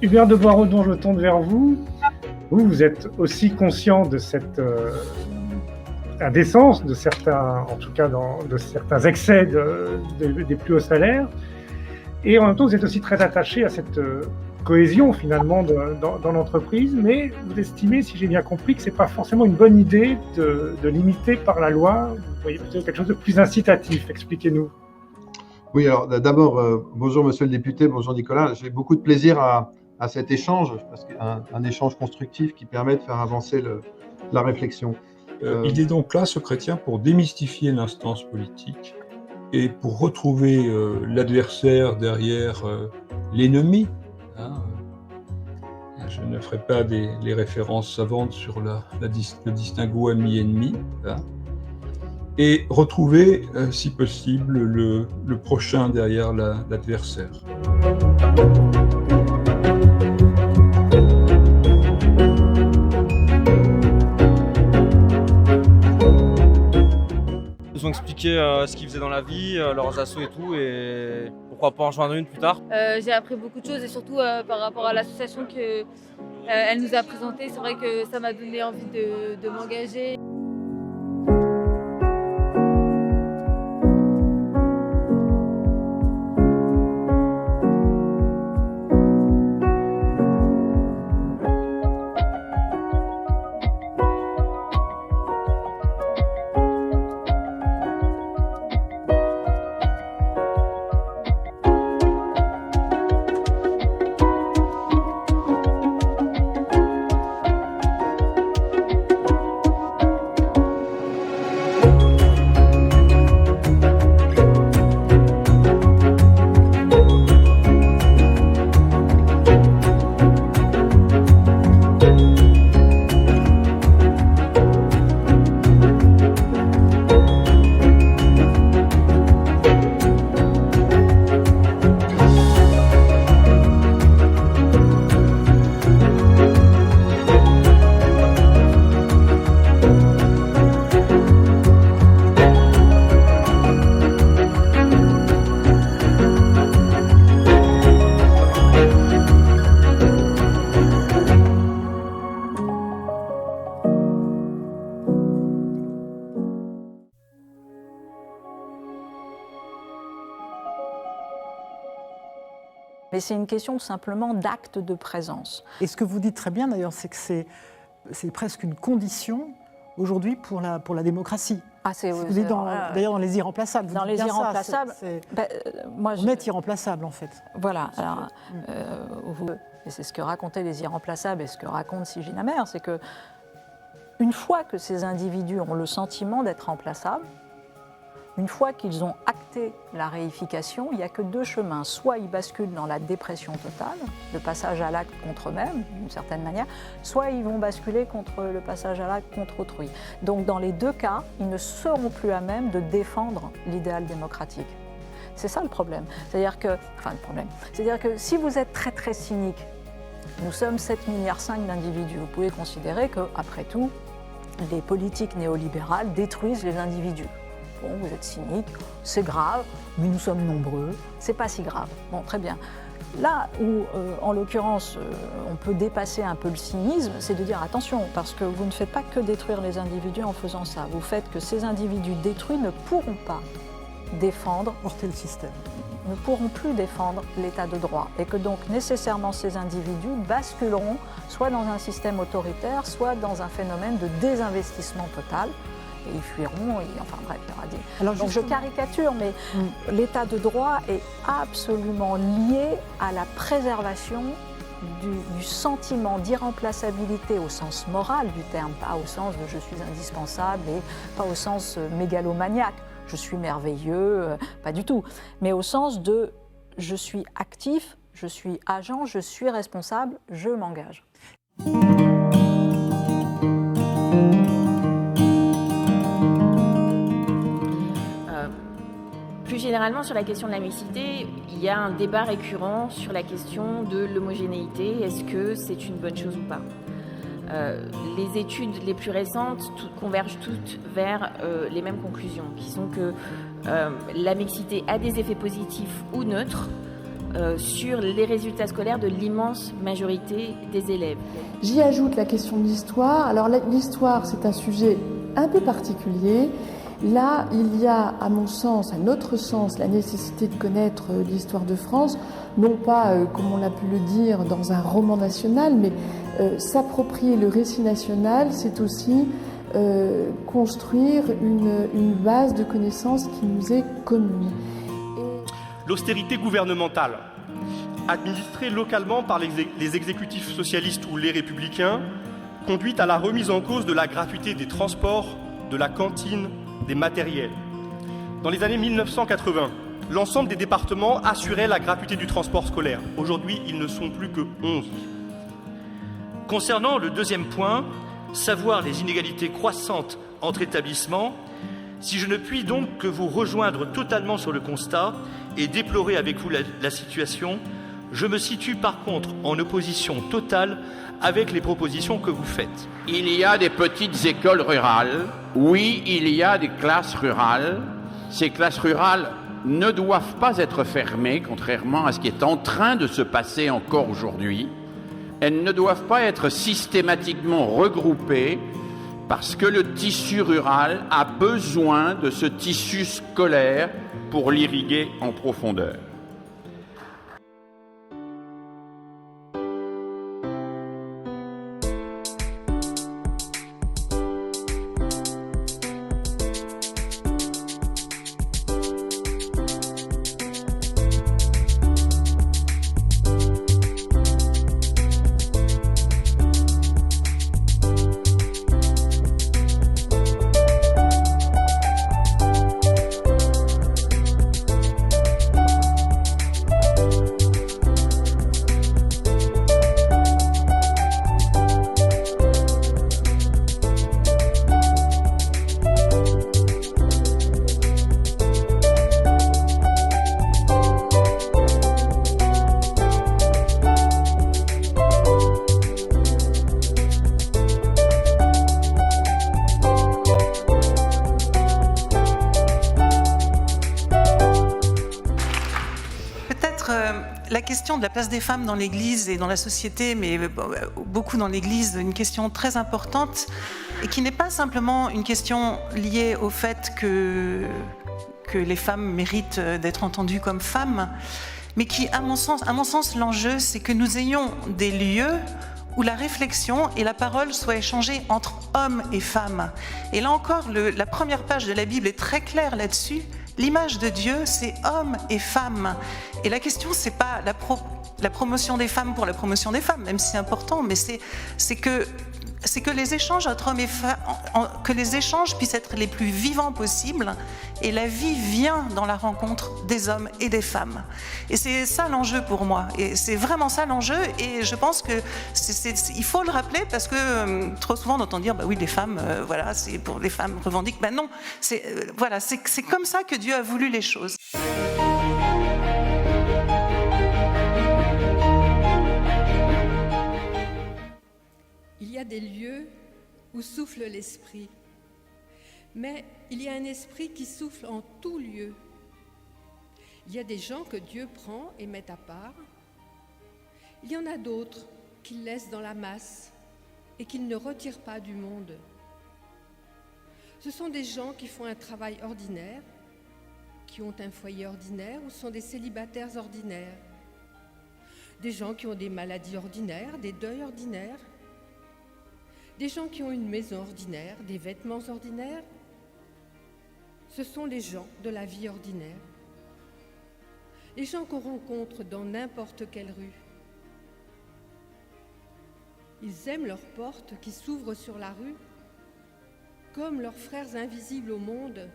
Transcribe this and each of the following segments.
Hubert de Boisredon, je tourne vers vous. Vous êtes aussi conscient de cette indécence, de certains, en tout cas de certains excès des plus hauts salaires. Et en même temps, vous êtes aussi très attaché à cette cohésion finalement dans l'entreprise, mais vous estimez, si j'ai bien compris, que ce n'est pas forcément une bonne idée de limiter par la loi. Vous voyez plutôt quelque chose de plus incitatif. Expliquez-nous. Oui, alors d'abord, bonjour Monsieur le député, bonjour Nicolas. J'ai beaucoup de plaisir à cet échange, parce qu'un échange constructif qui permet de faire avancer la réflexion. Il est donc là, ce chrétien, pour démystifier l'instance politique et pour retrouver l'adversaire derrière l'ennemi. Hein. Je ne ferai pas les références savantes sur le distinguo ami-ennemi. Hein. Et retrouver, si possible, le prochain derrière l'adversaire. Ils ont expliqué ce qu'ils faisaient dans la vie, leurs assos et tout, et pourquoi pas en rejoindre une plus tard. J'ai appris beaucoup de choses et surtout par rapport à l'association qu'elle nous a présentée, c'est vrai que ça m'a donné envie de m'engager. Mais c'est une question simplement d'acte de présence. Et ce que vous dites très bien d'ailleurs, c'est que c'est presque une condition aujourd'hui pour la démocratie. Ah, c'est vous dites d'ailleurs dans les irremplaçables. Dans les irremplaçables, on est irremplaçable en fait. Voilà. Alors, et c'est ce que racontaient les irremplaçables et ce que raconte Sigine Amer, c'est que une fois que ces individus ont le sentiment d'être remplaçables, une fois qu'ils ont acté la réification, il n'y a que deux chemins. Soit ils basculent dans la dépression totale, le passage à l'acte contre eux-mêmes, d'une certaine manière, soit ils vont basculer contre le passage à l'acte contre autrui. Donc dans les deux cas, ils ne seront plus à même de défendre l'idéal démocratique. C'est ça le problème. C'est-à-dire que si vous êtes très très cynique, nous sommes 7,5 milliards d'individus, vous pouvez considérer qu'après tout, les politiques néolibérales détruisent les individus. Bon, vous êtes cynique, c'est grave, mais nous sommes nombreux, c'est pas si grave. Bon, très bien. Là où, en l'occurrence, on peut dépasser un peu le cynisme, c'est de dire attention, parce que vous ne faites pas que détruire les individus en faisant ça. Vous faites que ces individus détruits ne pourront pas défendre, porter le système, ne pourront plus défendre l'état de droit, et que donc nécessairement ces individus basculeront soit dans un système autoritaire, soit dans un phénomène de désinvestissement total. Et ils fuiront, enfin bref, il y aura des... Alors, donc je caricature, mais l'état de droit est absolument lié à la préservation du sentiment d'irremplaçabilité au sens moral du terme, pas au sens de je suis indispensable et pas au sens mégalomaniaque, je suis merveilleux, pas du tout, mais au sens de je suis actif, je suis agent, je suis responsable, je m'engage. Plus généralement, sur la question de la mixité, il y a un débat récurrent sur la question de l'homogénéité. Est-ce que c'est une bonne chose ou pas ? Les études les plus récentes convergent toutes vers les mêmes conclusions, qui sont que la mixité a des effets positifs ou neutres sur les résultats scolaires de l'immense majorité des élèves. J'y ajoute la question de l'histoire. Alors l'histoire, c'est un sujet un peu particulier. Là, il y a, à mon sens, à notre sens, la nécessité de connaître l'histoire de France, non pas, comme on l'a pu le dire, dans un roman national, mais s'approprier le récit national, c'est aussi construire une base de connaissances qui nous est commune. L'austérité gouvernementale, administrée localement par les exécutifs socialistes ou les républicains, conduit à la remise en cause de la gratuité des transports, de la cantine, des matériels. Dans les années 1980, l'ensemble des départements assuraient la gratuité du transport scolaire. Aujourd'hui, ils ne sont plus que 11. Concernant le deuxième point, savoir les inégalités croissantes entre établissements, si je ne puis donc que vous rejoindre totalement sur le constat et déplorer avec vous la situation, je me situe par contre en opposition totale avec les propositions que vous faites. Il y a des petites écoles rurales, oui, il y a des classes rurales. Ces classes rurales ne doivent pas être fermées, contrairement à ce qui est en train de se passer encore aujourd'hui. Elles ne doivent pas être systématiquement regroupées parce que le tissu rural a besoin de ce tissu scolaire pour l'irriguer en profondeur. La question de la place des femmes dans l'Église et dans la société, mais beaucoup dans l'Église, une question très importante et qui n'est pas simplement une question liée au fait que les femmes méritent d'être entendues comme femmes, mais qui, à mon sens, l'enjeu, c'est que nous ayons des lieux où la réflexion et la parole soient échangées entre hommes et femmes. Et là encore, la première page de la Bible est très claire là-dessus. L'image de Dieu, c'est hommes et femmes. Et la question, c'est pas la promotion des femmes pour la promotion des femmes, même si c'est important, mais c'est que les échanges entre hommes et femmes, que les échanges puissent être les plus vivants possibles, et la vie vient dans la rencontre des hommes et des femmes. Et c'est ça l'enjeu pour moi, et c'est vraiment ça l'enjeu, et je pense que il faut le rappeler, parce que trop souvent on entend dire, bah oui, les femmes, voilà, c'est pour les femmes revendiquent. Ben non, c'est comme ça que Dieu a voulu les choses. Il y a des lieux où souffle l'esprit, mais il y a un esprit qui souffle en tout lieu. Il y a des gens que Dieu prend et met à part. Il y en a d'autres qu'il laisse dans la masse et qu'il ne retire pas du monde. Ce sont des gens qui font un travail ordinaire, qui ont un foyer ordinaire ou sont des célibataires ordinaires. Des gens qui ont des maladies ordinaires, des deuils ordinaires. Des gens qui ont une maison ordinaire, des vêtements ordinaires. Ce sont les gens de la vie ordinaire. Les gens qu'on rencontre dans n'importe quelle rue. Ils aiment leurs portes qui s'ouvrent sur la rue, comme leurs frères invisibles au monde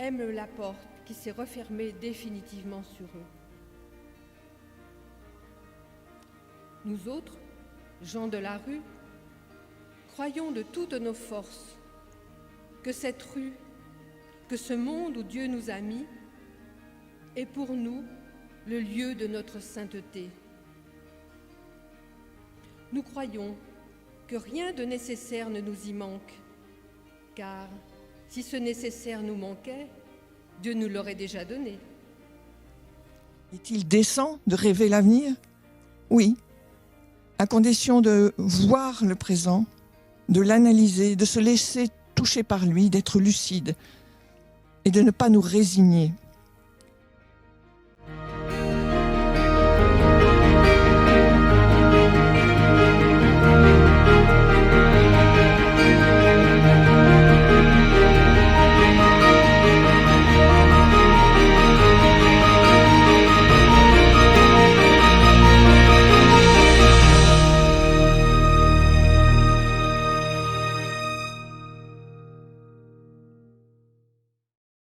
aiment la porte qui s'est refermée définitivement sur eux. Nous autres, gens de la rue, croyons de toutes nos forces que cette rue, que ce monde où Dieu nous a mis, est pour nous le lieu de notre sainteté. Nous croyons que rien de nécessaire ne nous y manque, car si ce nécessaire nous manquait, Dieu nous l'aurait déjà donné. Est-il décent de rêver l'avenir? Oui, à condition de voir le présent, de l'analyser, de se laisser toucher par lui, d'être lucide et de ne pas nous résigner.